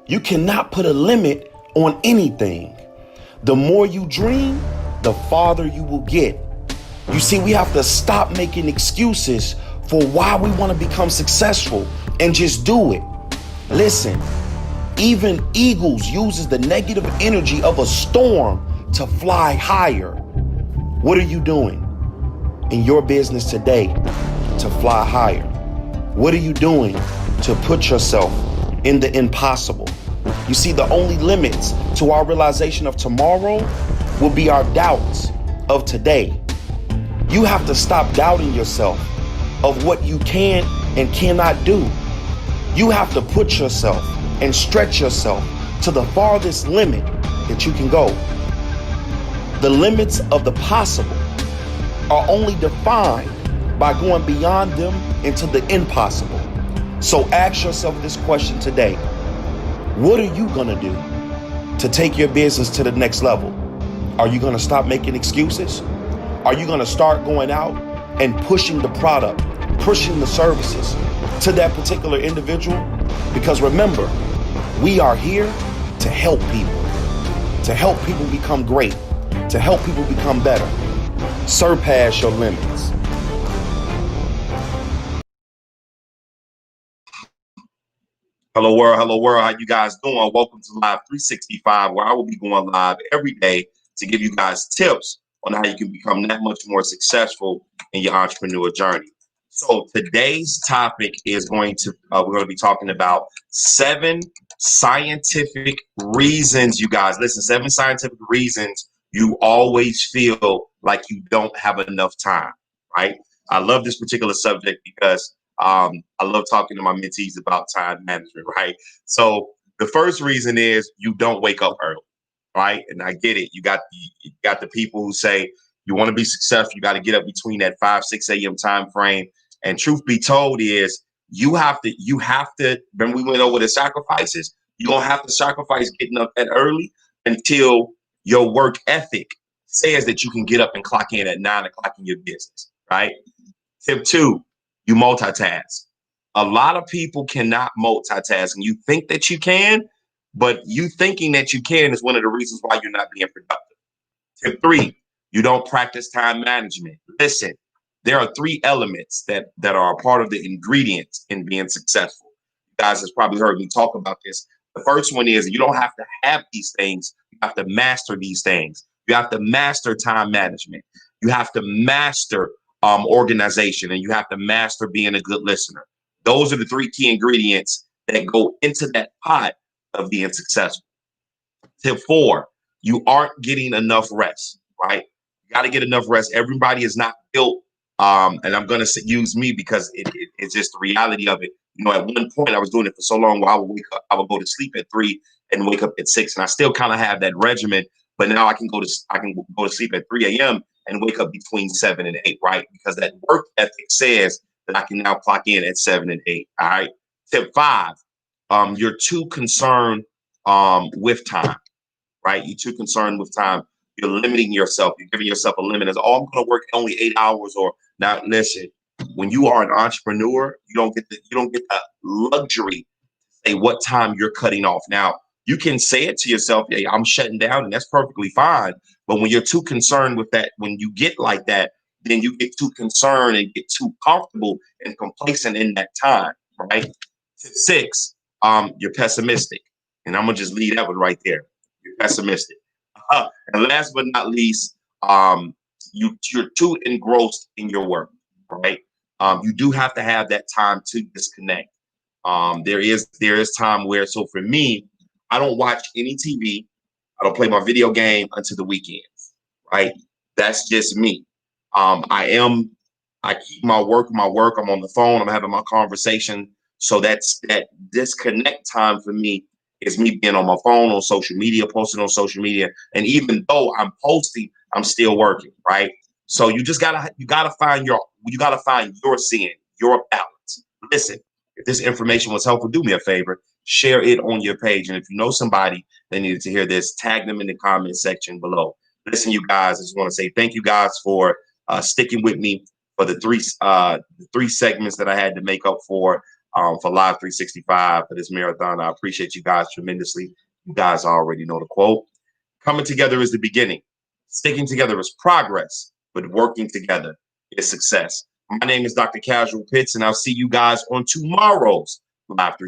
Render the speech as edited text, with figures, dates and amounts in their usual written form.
You cannot put a limit on anything. The more you dream, the farther you will get. You see, we have to stop making excuses for why we want to become successful and just do it. Listen, even eagles uses the negative energy of a storm to fly higher. What are you doing in your business today to fly higher? What are you doing to put yourself in the impossible? You see, the only limits to our realization of tomorrow will be our doubts of today. You have to stop doubting yourself of what you can and cannot do. You have to put yourself and stretch yourself to the farthest limit that you can go. The limits of the possible are only defined by going beyond them into the impossible. So ask yourself this question today. What are you going to do to take your business to the next level? Are you going to stop making excuses? Are you going to start going out and pushing the product, pushing the services to that particular individual? Because remember, we are here to help people become great, to help people become better. Surpass your limits. Hello world, how you guys doing? Welcome to Live 365, where I will be going live every day to give you guys tips on how you can become that much more successful in your entrepreneur journey. So today's topic is we're going to be talking about 7 scientific reasons, you guys. Listen, 7 scientific reasons you always feel like you don't have enough time, right? I love this particular subject because I love talking to my mentees about time management, right? So the first reason is you don't wake up early, right? And I get it. You got the people who say you want to be successful, you got to get up between that 5-6 a.m. time frame. And truth be told is you have to, when we went over the sacrifices, you're going to have to sacrifice getting up that early until your work ethic says that you can get up and clock in at 9 o'clock in your business, right? Tip 2, you multitask. A lot of people cannot multitask, and you think that you can, but you thinking that you can is one of the reasons why you're not being productive. Tip 3, you don't practice time management. Listen, there are 3 elements that are a part of the ingredients in being successful. You guys has probably heard me talk about this. The first one is you don't have to have these things. You have to master these things. You have to master time management. You have to master organization, and you have to master being a good listener. Those are the 3 key ingredients that go into that pot of being successful. Tip 4, you aren't getting enough rest, right? You got to get enough rest. Everybody is not built, and I'm going to use me because it's just the reality of it. You know, at one point I was doing it for so long where I would wake up, I would go to sleep at 3 and wake up at 6, and I still kind of have that regimen. But now I can go to sleep at 3 a.m. and wake up between 7 and 8, right? Because that work ethic says that I can now clock in at 7 and 8. All right. Tip 5, you're too concerned with time, right? You're too concerned with time. You're limiting yourself. You're giving yourself a limit. As I'm going to work only 8 hours. Or now, listen, when you are an entrepreneur, you don't get the luxury to say what time you're cutting off. Now, you can say it to yourself, hey, I'm shutting down, and that's perfectly fine. But when you're too concerned with that, when you get like that, then you get too concerned and get too comfortable and complacent in that time, right? Tip 6, you're pessimistic. And I'm going to just leave that one right there. You're pessimistic. And last but not least, you're too engrossed in your work, right? You do have to have that time to disconnect. There is time where, so for me, I don't watch any TV. I don't play my video game until the weekends, right? That's just me. I keep my work. I'm on the phone. I'm having my conversation. So that's that disconnect time for me is me being on my phone, on social media, posting on social media. And even though I'm posting, I'm still working, right? So you gotta find your sin, your balance. Listen, if this information was helpful, do me a favor, share it on your page. And if you know somebody that needed to hear this, tag them in the comment section below. Listen, you guys, I just want to say thank you guys for sticking with me for the three segments that I had to make up for. for Live 365 for this marathon. I appreciate you guys tremendously. You guys already know the quote. Coming together is the beginning. Sticking together is progress, but working together is success. My name is Dr. Casual Pitts, and I'll see you guys on tomorrow's Live 365.